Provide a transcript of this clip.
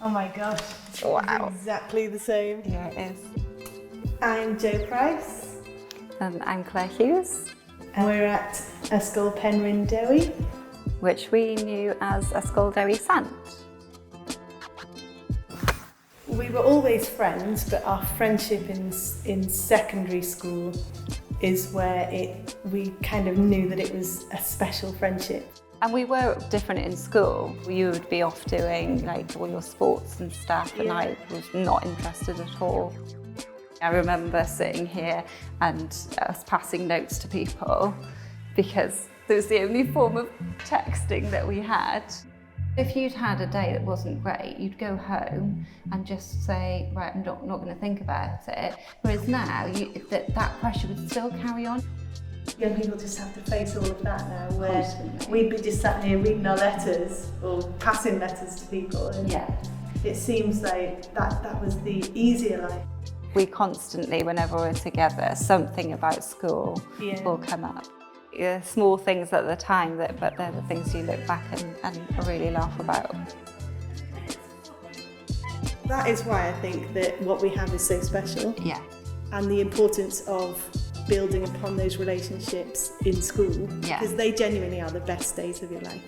Oh my gosh. Wow. It's exactly the same. Yeah, it is. I'm Jo Price. And I'm Clare Hughes. And we're at Ysgol Penrhyn Dewi, which we knew as Ysgol Dewi Sant. We were always friends, but our friendship in secondary school is where we kind of knew that it was a special friendship. And we were different in school. You would be off doing like all your sports and stuff, and I was not interested at all. I remember sitting here and us passing notes to people because it was the only form of texting that we had. If you'd had a day that wasn't great, you'd go home and just say, right, I'm not going to think about it. Whereas now, that pressure would still carry on. Young people just have to face all of that now, where Constantly. we'd be just sat here reading our letters or passing letters to people, and it seems like that was the easier life. We constantly, whenever we're together, something about school will come up. Small things at the time, but they're the things you look back and really laugh about. That is why I think that what we have is so special. Yeah. And the importance of building upon those relationships in school, because they genuinely are the best days of your life.